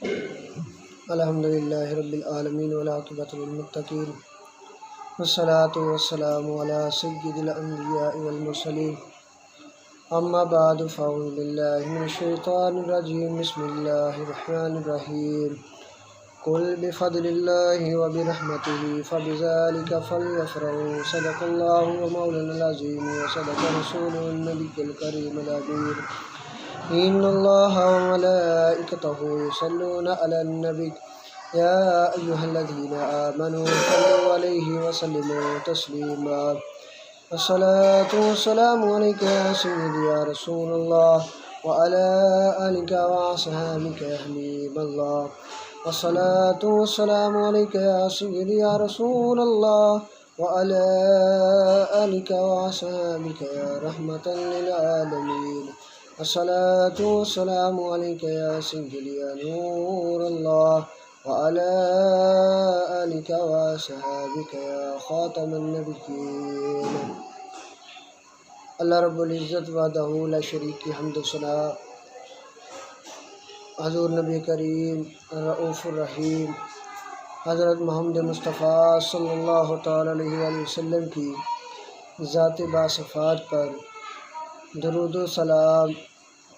الحمدللہ رب العالمین والعاقبۃ للمتقین والصلاة والسلام علی سید الانبیاء والمرسلین اما بعد فاعوذ باللہ من الشیطان الرجیم بسم اللہ الرحمن الرحیم قل بفضل اللہ وبرحمتہ فبذلک فلیفرحوا صدق اللہ مولانا العظیم وصدق رسولہ النبی الکریم الامین ان اللہ وملائکتہ یصلون علی النبی یا ایہا الذین آمنوا صلوا علیہ وسلموا تسلیما الصلاۃ والسلام علیک یا سیدی یا رسول اللہ وعلی آلک واصحابک یا حبیب اللہ الصلاۃ والسلام علیک یا سیدی یا رسول اللہ وعلی آلک واصحابک یا رحمۃ للعالمین الصلاۃ والسلام علیک یا سیدی یا نور اللہ وعلی آلک واصحابک یا خاتم النبیین۔ اللہ رب العزت وحدہ لا شریک کی حمد و ثنا، حضور نبی کریم رؤوف الرحیم حضرت محمد مصطفیٰ صلی اللہ تعالی علیہ وآلہ وسلم کی ذات باصفات پر درود و سلام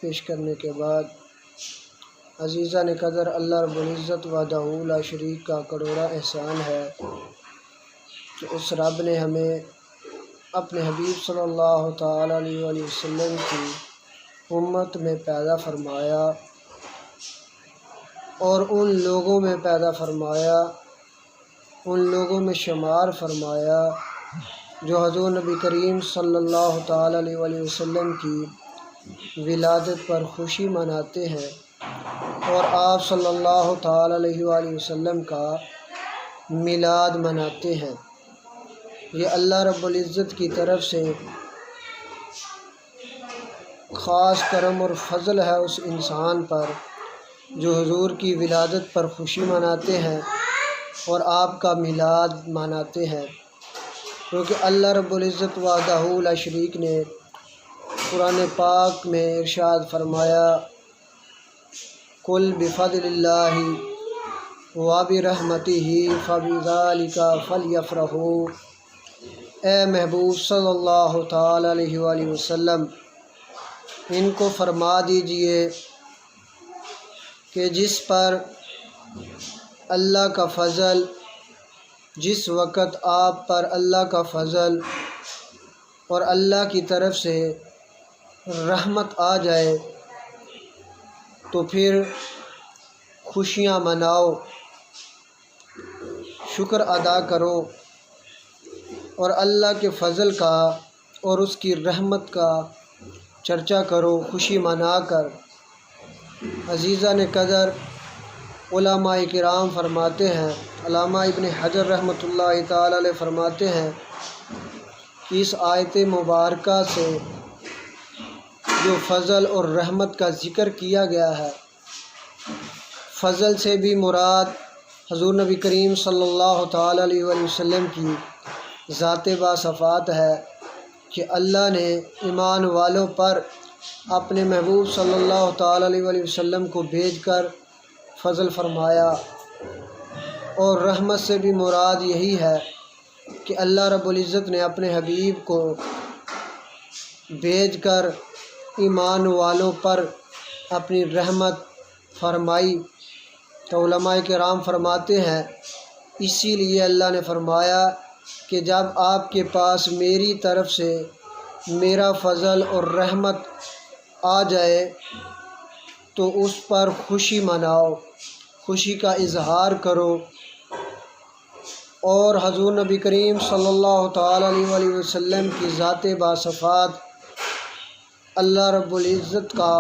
پیش کرنے کے بعد، عزیزان قدر، اللہ رب العزت وحدہ لا شریک کا کروڑا احسان ہے کہ اس رب نے ہمیں اپنے حبیب صلی اللہ تعالی علیہ وآلہ وسلم کی امت میں پیدا فرمایا اور ان لوگوں میں پیدا فرمایا، ان لوگوں میں شمار فرمایا جو حضور نبی کریم صلی اللہ تعالی علیہ وآلہ وسلم کی ولادت پر خوشی مناتے ہیں اور آپ صلی اللہ تعالی علیہ وآلہ وسلم کا میلاد مناتے ہیں۔ یہ اللہ رب العزت کی طرف سے خاص کرم اور فضل ہے اس انسان پر جو حضور کی ولادت پر خوشی مناتے ہیں اور آپ کا میلاد مناتے ہیں، کیونکہ اللہ رب العزت وحدہ لا شریک نے قرآن پاک میں ارشاد فرمایا، قل بفضل اللہ وبرحمتہ فبذلک فلیفرحوا۔ اے محبوب صلی اللہ تعالی علیہ وآلہ وسلم، ان کو فرما دیجئے کہ جس پر اللہ کا فضل، جس وقت آپ پر اللہ کا فضل اور اللہ کی طرف سے رحمت آ جائے تو پھر خوشیاں مناؤ، شکر ادا کرو اور اللہ کے فضل کا اور اس کی رحمت کا چرچا کرو خوشی منا کر۔ عزیزان قدر، علماء کرام فرماتے ہیں، علامہ ابن حجر رحمۃ اللہ تعالی علیہ فرماتے ہیں کہ اس آیت مبارکہ سے جو فضل اور رحمت کا ذکر کیا گیا ہے، فضل سے بھی مراد حضور نبی کریم صلی اللہ تعالی علیہ وآلہ وسلم کی ذات باصفات ہے کہ اللہ نے ایمان والوں پر اپنے محبوب صلی اللہ تعالی علیہ وآلہ وسلم کو بھیج کر فضل فرمایا، اور رحمت سے بھی مراد یہی ہے کہ اللہ رب العزت نے اپنے حبیب کو بھیج کر ایمان والوں پر اپنی رحمت فرمائی۔ تو علماء کرام فرماتے ہیں، اسی لیے اللہ نے فرمایا کہ جب آپ کے پاس میری طرف سے میرا فضل اور رحمت آ جائے تو اس پر خوشی مناؤ، خوشی کا اظہار کرو، اور حضور نبی کریم صلی اللہ تعالی علیہ وآلہ وسلم کی ذات باصفات اللہ رب العزت کا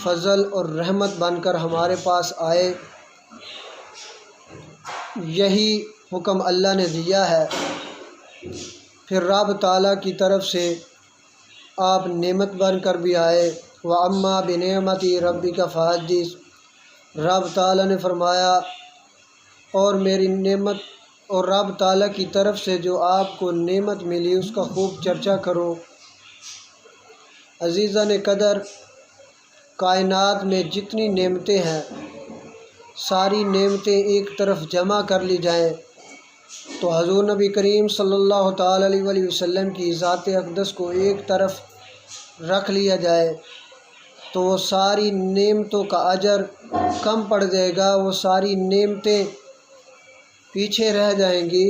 فضل اور رحمت بن کر ہمارے پاس آئے۔ یہی حکم اللہ نے دیا ہے۔ پھر رب تعالیٰ کی طرف سے آپ نعمت بن کر بھی آئے۔ وَأَمَّا بِنِعْمَتِ رَبِّكَ فَحَدِّثْ۔ رب تعالیٰ نے فرمایا، اور میری نعمت اور رب تعالیٰ کی طرف سے جو آپ کو نعمت ملی اس کا خوب چرچا کرو۔ عزیزان قدر، کائنات میں جتنی نعمتیں ہیں ساری نعمتیں ایک طرف جمع کر لی جائیں تو حضور نبی کریم صلی اللہ تعالی علیہ وآلہ وسلم کی ذات اقدس کو ایک طرف رکھ لیا جائے تو وہ ساری نعمتوں کا اجر کم پڑ جائے گا، وہ ساری نعمتیں پیچھے رہ جائیں گی۔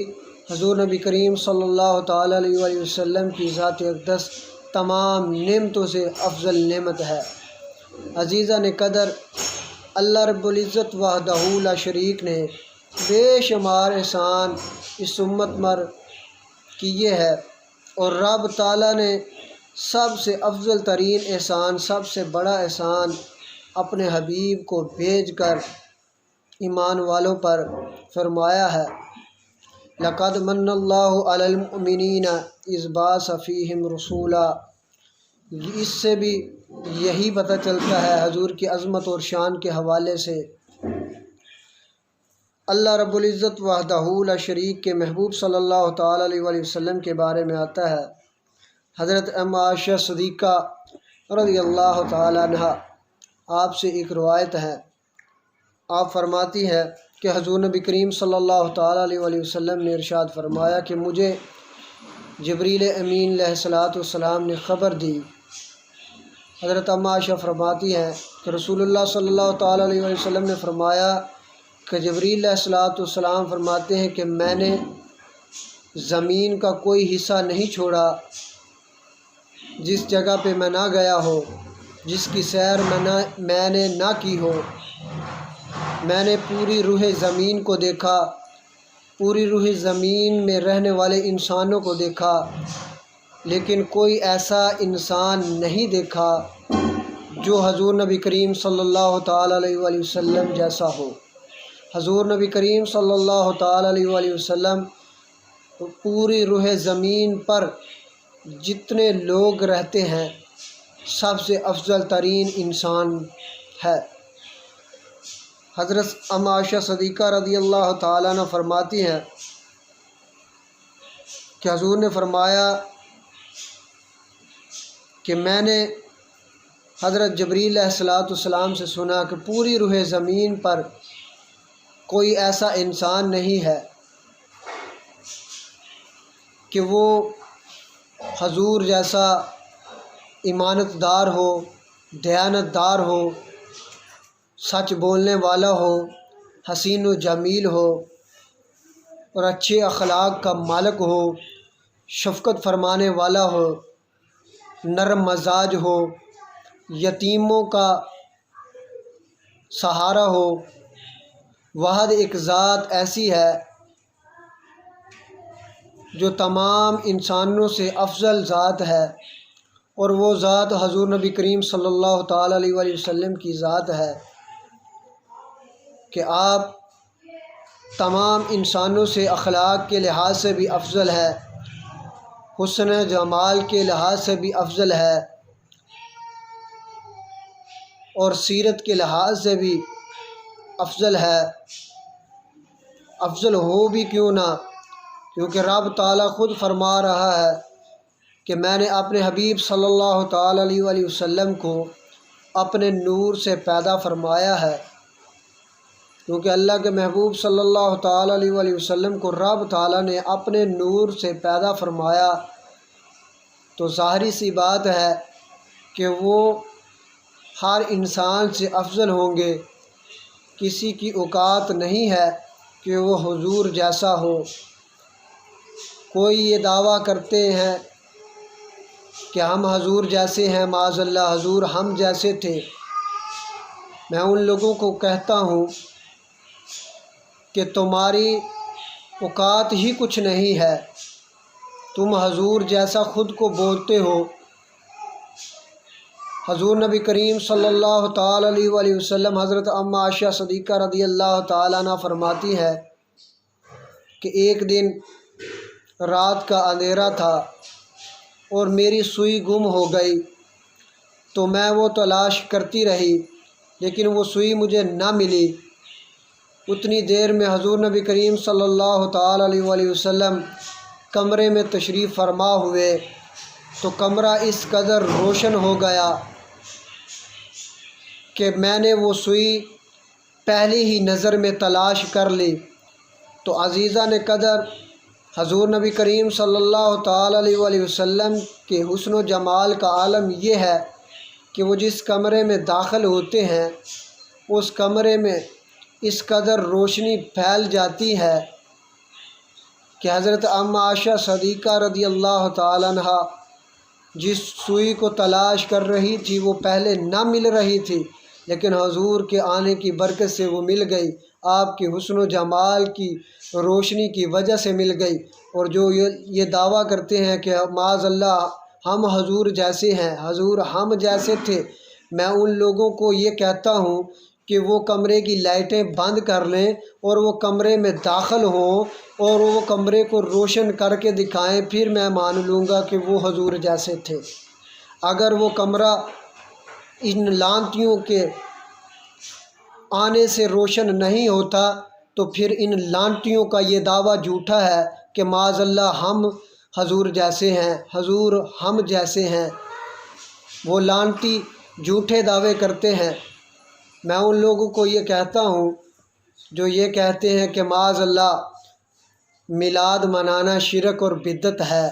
حضور نبی کریم صلی اللہ تعالی علیہ وآلہ وسلم کی ذات اقدس تمام نعمتوں سے افضل نعمت ہے۔ عزیزان قدر، اللہ رب العزت وحدہ لا شریک نے بے شمار احسان اس امت پر کیے ہے، اور رب تعالیٰ نے سب سے افضل ترین احسان، سب سے بڑا احسان اپنے حبیب کو بھیج کر ایمان والوں پر فرمایا ہے۔ لقد من اللہ علی المؤمنین اذ بعث فیہم رسولا۔ اس سے بھی یہی پتہ چلتا ہے حضور کی عظمت اور شان کے حوالے سے۔ اللہ رب العزت وحدہ لا شریک کے محبوب صلی اللہ تعالی علیہ وآلہ وسلم کے بارے میں آتا ہے، حضرت عائشہ صدیقہ رضی اللہ تعالی عنہ آپ سے ایک روایت ہے، آپ فرماتی ہیں کہ حضور نبی کریم صلی اللہ تعالی علیہ وآلہ وسلم نے ارشاد فرمایا کہ مجھے جبریل امین علیہ الصلاۃ والسلام نے خبر دی۔ حضرت عائشہ فرماتی ہیں کہ رسول اللہ صلی اللہ تعالی علیہ وآلہ وسلم نے فرمایا کہ جبریل علیہ الصلاۃ والسلام فرماتے ہیں کہ میں نے زمین کا کوئی حصہ نہیں چھوڑا جس جگہ پہ میں نہ گیا ہو، جس کی سیر میں نے نہ کی ہو۔ میں نے پوری روح زمین کو دیکھا، پوری روح زمین میں رہنے والے انسانوں کو دیکھا، لیکن کوئی ایسا انسان نہیں دیکھا جو حضور نبی کریم صلی اللہ تعالی علیہ وآلہ وسلم جیسا ہو۔ حضور نبی کریم صلی اللہ تعالی علیہ وآلہ وسلم پوری روح زمین پر جتنے لوگ رہتے ہیں سب سے افضل ترین انسان ہے۔ حضرت عائشہ صدیقہ رضی اللہ تعالیٰ عنہ فرماتی ہیں کہ حضور نے فرمایا کہ میں نے حضرت جبریل علیہ الصلاۃ والسلام سے سنا کہ پوری روح زمین پر کوئی ایسا انسان نہیں ہے کہ وہ حضور جیسا ایمانت دار ہو، دیانت دار ہو، سچ بولنے والا ہو، حسین و جمیل ہو اور اچھے اخلاق کا مالک ہو، شفقت فرمانے والا ہو، نرم مزاج ہو، یتیموں کا سہارا ہو۔ واحد ایک ذات ایسی ہے جو تمام انسانوں سے افضل ذات ہے، اور وہ ذات حضور نبی کریم صلی اللہ تعالی علیہ وآلہ وسلم کی ذات ہے کہ آپ تمام انسانوں سے اخلاق کے لحاظ سے بھی افضل ہے، حسن جمال کے لحاظ سے بھی افضل ہے، اور سیرت کے لحاظ سے بھی افضل ہے۔ افضل ہو بھی کیوں نہ، کیونکہ رب تعالیٰ خود فرما رہا ہے کہ میں نے اپنے حبیب صلی اللہ تعالی علیہ وآلہ وسلم کو اپنے نور سے پیدا فرمایا ہے۔ کیونکہ اللہ کے محبوب صلی اللہ تعالی علیہ وآلہ وسلم کو رب تعالیٰ نے اپنے نور سے پیدا فرمایا، تو ظاہری سی بات ہے کہ وہ ہر انسان سے افضل ہوں گے۔ کسی کی اوقات نہیں ہے کہ وہ حضور جیسا ہو۔ کوئی یہ دعویٰ کرتے ہیں کہ ہم حضور جیسے ہیں، معاذ اللہ حضور ہم جیسے تھے۔ میں ان لوگوں کو کہتا ہوں کہ تمہاری اوقات ہی کچھ نہیں ہے، تم حضور جیسا خود کو بولتے ہو۔ حضور نبی کریم صلی اللہ تعالی علیہ وآلہ وسلم حضرت عائشہ صدیقہ رضی اللہ تعالیٰ عنہ فرماتی ہے کہ ایک دن رات کا اندھیرا تھا اور میری سوئی گم ہو گئی، تو میں وہ تلاش کرتی رہی لیکن وہ سوئی مجھے نہ ملی۔ اتنی دیر میں حضور نبی کریم صلی اللہ تعالی علیہ وآلہ وسلم کمرے میں تشریف فرما ہوئے تو کمرہ اس قدر روشن ہو گیا کہ میں نے وہ سوئی پہلی ہی نظر میں تلاش کر لی۔ تو عزیزان قدر، حضور نبی کریم صلی اللہ تعالیٰ علیہ وآلہ وسلم کے حسن و جمال کا عالم یہ ہے کہ وہ جس کمرے میں داخل ہوتے ہیں اس کمرے میں اس قدر روشنی پھیل جاتی ہے کہ حضرت ام عائشہ صدیقہ رضی اللہ تعالیٰ عنہ جس سوئی کو تلاش کر رہی تھی وہ پہلے نہ مل رہی تھی، لیکن حضور کے آنے کی برکت سے وہ مل گئی، آپ کے حسن و جمال کی روشنی کی وجہ سے مل گئی۔ اور جو یہ دعویٰ کرتے ہیں کہ معاذ اللہ ہم حضور جیسے ہیں، حضور ہم جیسے تھے، میں ان لوگوں کو یہ کہتا ہوں کہ وہ کمرے کی لائٹیں بند کر لیں اور وہ کمرے میں داخل ہوں اور وہ کمرے کو روشن کر کے دکھائیں، پھر میں مان لوں گا کہ وہ حضور جیسے تھے۔ اگر وہ کمرہ ان لانتیوں کے آنے سے روشن نہیں ہوتا تو پھر ان لانتیوں کا یہ دعویٰ جھوٹا ہے کہ معاذ اللہ ہم حضور جیسے ہیں، حضور ہم جیسے ہیں۔ وہ لانتی جھوٹے دعوے کرتے ہیں۔ میں ان لوگوں کو یہ کہتا ہوں جو یہ کہتے ہیں کہ معاذ اللہ میلاد منانا شرک اور بدعت ہے،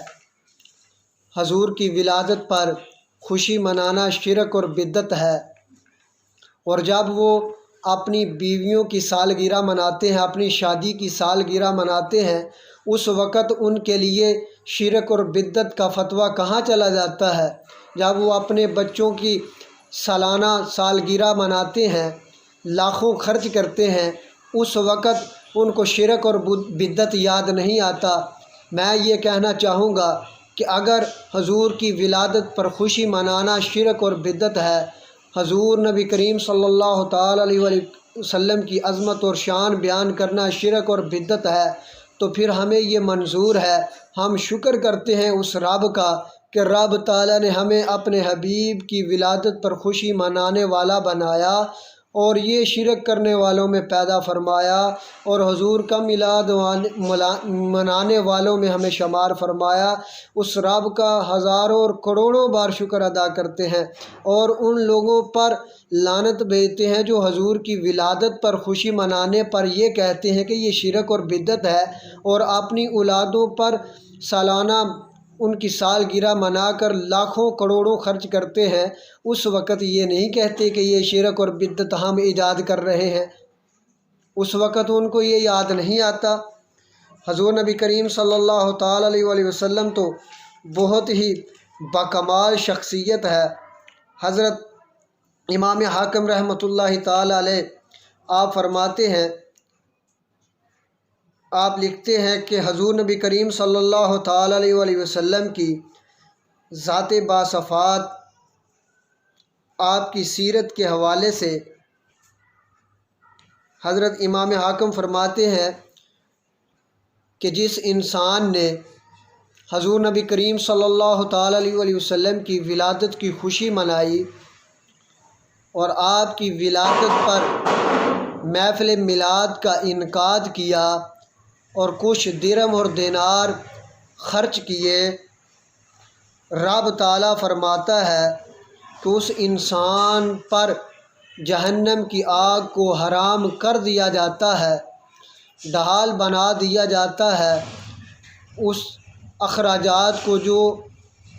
حضور کی ولادت پر خوشی منانا شرک اور بدعت ہے، اور جب وہ اپنی بیویوں کی سالگرہ مناتے ہیں، اپنی شادی کی سالگرہ مناتے ہیں، اس وقت ان کے لیے شرک اور بدعت کا فتویٰ کہاں چلا جاتا ہے؟ جب وہ اپنے بچوں کی سالانہ سالگرہ مناتے ہیں، لاکھوں خرچ کرتے ہیں، اس وقت ان کو شرک اور بدعت یاد نہیں آتا۔ میں یہ کہنا چاہوں گا کہ اگر حضور کی ولادت پر خوشی منانا شرک اور بدعت ہے، حضور نبی کریم صلی اللہ تعالیٰ علیہ وآلہ وسلم کی عظمت اور شان بیان کرنا شرک اور بدعت ہے، تو پھر ہمیں یہ منظور ہے، ہم شکر کرتے ہیں اس رب کا کہ رب تعالیٰ نے ہمیں اپنے حبیب کی ولادت پر خوشی منانے والا بنایا اور یہ شرک کرنے والوں میں پیدا فرمایا، اور حضور کا میلاد منانے والوں میں ہمیں شمار فرمایا۔ اس رب کا ہزاروں اور کروڑوں بار شکر ادا کرتے ہیں اور ان لوگوں پر لعنت بھیجتے ہیں جو حضور کی ولادت پر خوشی منانے پر یہ کہتے ہیں کہ یہ شرک اور بدعت ہے، اور اپنی اولادوں پر سالانہ ان کی سالگرہ منا کر لاکھوں کروڑوں خرچ کرتے ہیں۔ اس وقت یہ نہیں کہتے کہ یہ شرک اور بدعت ہم ایجاد کر رہے ہیں، اس وقت ان کو یہ یاد نہیں آتا۔ حضور نبی کریم صلی اللہ تعالیٰ علیہ وآلہ وسلم تو بہت ہی باکمال شخصیت ہے۔ حضرت امام حاکم رحمۃ اللہ تعالیٰ علیہ آپ فرماتے ہیں، آپ لکھتے ہیں کہ حضور نبی کریم صلی اللہ تعالیٰ علیہ وآلہ وسلم کی ذات باصفات، آپ کی سیرت کے حوالے سے حضرت امام حاکم فرماتے ہیں کہ جس انسان نے حضور نبی کریم صلی اللہ تعالیٰ علیہ وآلہ وسلم کی ولادت کی خوشی منائی اور آپ کی ولادت پر محفل میلاد کا انعقاد کیا اور کچھ درہم اور دینار خرچ کیے، رب تعالیٰ فرماتا ہے کہ اس انسان پر جہنم کی آگ کو حرام کر دیا جاتا ہے، ڈھال بنا دیا جاتا ہے اس اخراجات کو جو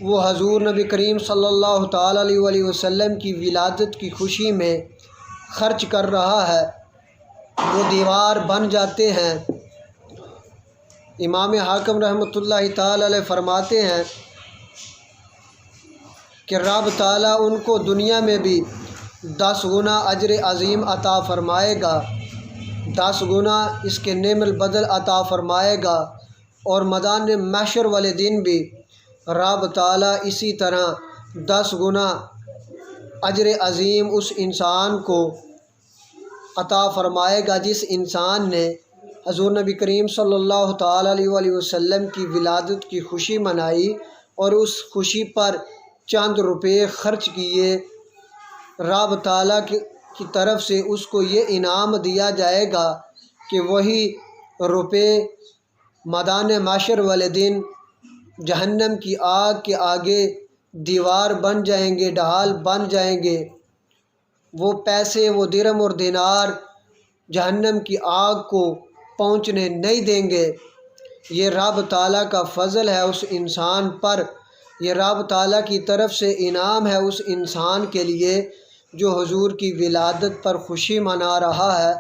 وہ حضور نبی کریم صلی اللہ تعالیٰ علیہ وآلہ وسلم کی ولادت کی خوشی میں خرچ کر رہا ہے، وہ دیوار بن جاتے ہیں۔ امام حاکم رحمۃ اللہ تعالیٰ علیہ فرماتے ہیں کہ رب تعالیٰ ان کو دنیا میں بھی 10 گنا اجر عظیم عطا فرمائے گا، 10 گنا اس کے نعم البدل عطا فرمائے گا، اور میدان محشر والے دن بھی رب تعالیٰ اسی طرح 10 گنا اجر عظیم اس انسان کو عطا فرمائے گا جس انسان نے حضور نبی کریم صلی اللہ تعالیٰ علیہ وآلہ وسلم کی ولادت کی خوشی منائی اور اس خوشی پر چند روپے خرچ کیے۔ رب تعالیٰ کی طرف سے اس کو یہ انعام دیا جائے گا کہ وہی روپے میدان محشر والے دن جہنم کی آگ کے آگے دیوار بن جائیں گے، ڈھال بن جائیں گے۔ وہ پیسے، وہ درہم اور دینار جہنم کی آگ کو پہنچنے نہیں دیں گے۔ یہ رب تعالیٰ کا فضل ہے اس انسان پر، یہ رب تعالیٰ کی طرف سے انعام ہے اس انسان کے لیے جو حضور کی ولادت پر خوشی منا رہا ہے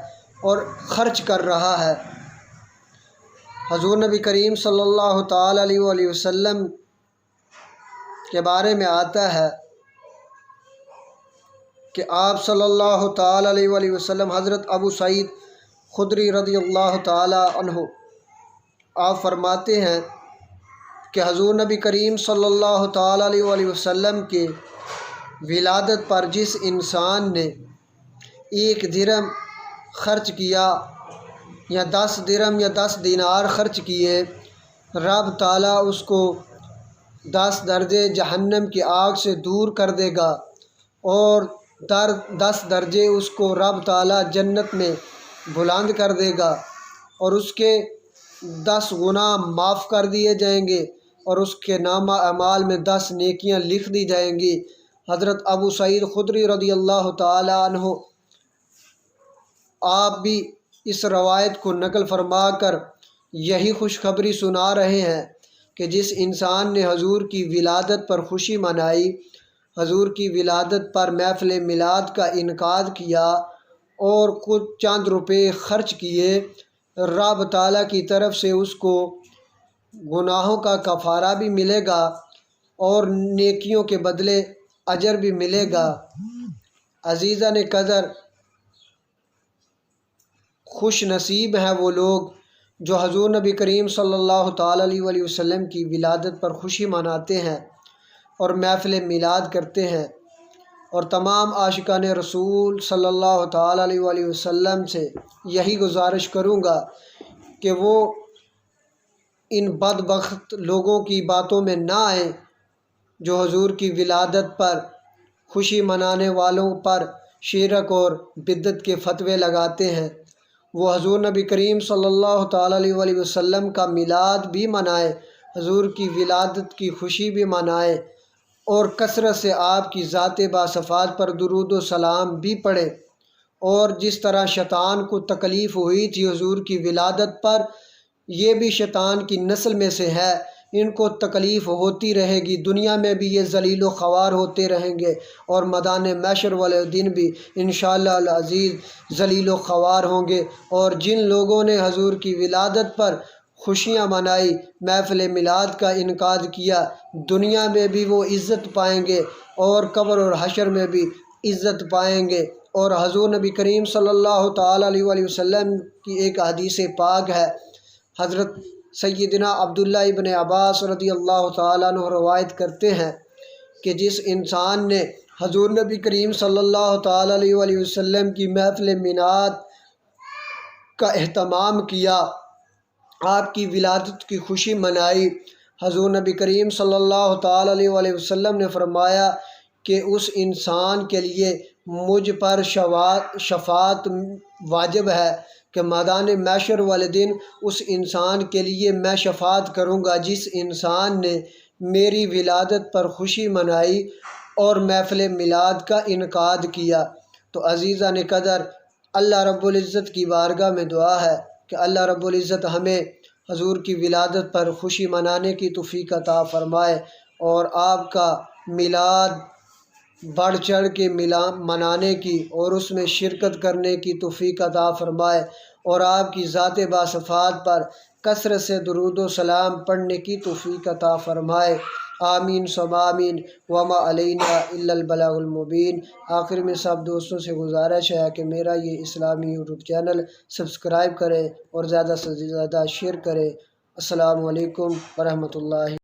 اور خرچ کر رہا ہے۔ حضور نبی کریم صلی اللہ تعالیٰ علیہ وآلہ وسلم کے بارے میں آتا ہے کہ آپ صلی اللہ تعالیٰ علیہ وآلہ وسلم، حضرت ابو سعید خدری رضی اللہ تعالیٰ عنہ آپ فرماتے ہیں کہ حضور نبی کریم صلی اللہ تعالیٰ علیہ وآلہ وسلم کے ولادت پر جس انسان نے 1 درہم خرچ کیا یا 10 درہم یا 10 دینار خرچ کیے، رب تعالیٰ اس کو 10 درجے جہنم کی آگ سے دور کر دے گا اور 10 درجے اس کو رب تعالیٰ جنت میں بلند کر دے گا اور اس کے 10 گناہ معاف کر دیے جائیں گے اور اس کے نامہ اعمال میں 10 نیکیاں لکھ دی جائیں گی۔ حضرت ابو سعید خدری رضی اللہ تعالیٰ عنہ آپ بھی اس روایت کو نقل فرما کر یہی خوشخبری سنا رہے ہیں کہ جس انسان نے حضور کی ولادت پر خوشی منائی، حضور کی ولادت پر محفل میلاد کا انعقاد کیا اور کچھ چند روپے خرچ کیے، رب تعالیٰ کی طرف سے اس کو گناہوں کا کفارہ بھی ملے گا اور نیکیوں کے بدلے اجر بھی ملے گا۔ عزیزان قدر، خوش نصیب ہیں وہ لوگ جو حضور نبی کریم صلی اللہ تعالیٰ علیہ وآلہ وسلم کی ولادت پر خوشی مناتے ہیں اور محفل میلاد کرتے ہیں، اور تمام عاشقان رسول صلی اللہ تعالیٰ علیہ وآلہ وسلم سے یہی گزارش کروں گا کہ وہ ان بدبخت لوگوں کی باتوں میں نہ آئیں جو حضور کی ولادت پر خوشی منانے والوں پر شرک اور بدعت کے فتوے لگاتے ہیں۔ وہ حضور نبی کریم صلی اللہ تعالیٰ علیہ وآلہ وسلم کا میلاد بھی منائے، حضور کی ولادت کی خوشی بھی منائے اور کثرت سے آپ کی ذات باصفات پر درود و سلام بھی پڑھے۔ اور جس طرح شیطان کو تکلیف ہوئی تھی حضور کی ولادت پر، یہ بھی شیطان کی نسل میں سے ہے، ان کو تکلیف ہوتی رہے گی، دنیا میں بھی یہ ذلیل و خوار ہوتے رہیں گے اور میدان محشر والے دن بھی انشاءاللہ العزیز ذلیل و خوار ہوں گے۔ اور جن لوگوں نے حضور کی ولادت پر خوشیاں منائی، محفل میلاد کا انعقاد کیا، دنیا میں بھی وہ عزت پائیں گے اور قبر اور حشر میں بھی عزت پائیں گے۔ اور حضور نبی کریم صلی اللہ تعالیٰ علیہ وآلہ وسلم کی ایک حدیث پاک ہے، حضرت سیدنا عبداللہ ابن عباس رضی اللہ تعالیٰ عنہ روایت کرتے ہیں کہ جس انسان نے حضور نبی کریم صلی اللہ تعالیٰ علیہ وآلہ وسلم کی محفل میلاد کا اہتمام کیا، آپ کی ولادت کی خوشی منائی، حضور نبی کریم صلی اللہ تعالیٰ علیہ وآلہ وسلم نے فرمایا کہ اس انسان کے لیے مجھ پر شفاعت واجب ہے کہ میدان محشر والے دن اس انسان کے لیے میں شفاعت کروں گا جس انسان نے میری ولادت پر خوشی منائی اور محفل میلاد کا انعقاد کیا۔ تو عزیزان قدر، اللہ رب العزت کی بارگاہ میں دعا ہے کہ اللہ رب العزت ہمیں حضور کی ولادت پر خوشی منانے کی توفیق عطا فرمائے اور آپ کا میلاد بڑھ چڑھ کے منانے کی اور اس میں شرکت کرنے کی توفیق عطا فرمائے اور آپ کی ذات باصفات پر کثرت سے درود و سلام پڑھنے کی توفیق عطا فرمائے۔ آمین ثم آمین وما علینا الا البلاغ المبین۔ آخر میں سب دوستوں سے گزارش ہے کہ میرا یہ اسلامی یوٹیوب چینل سبسکرائب کریں اور زیادہ سے زیادہ شیئر کریں۔ السلام علیکم ورحمۃ اللہ۔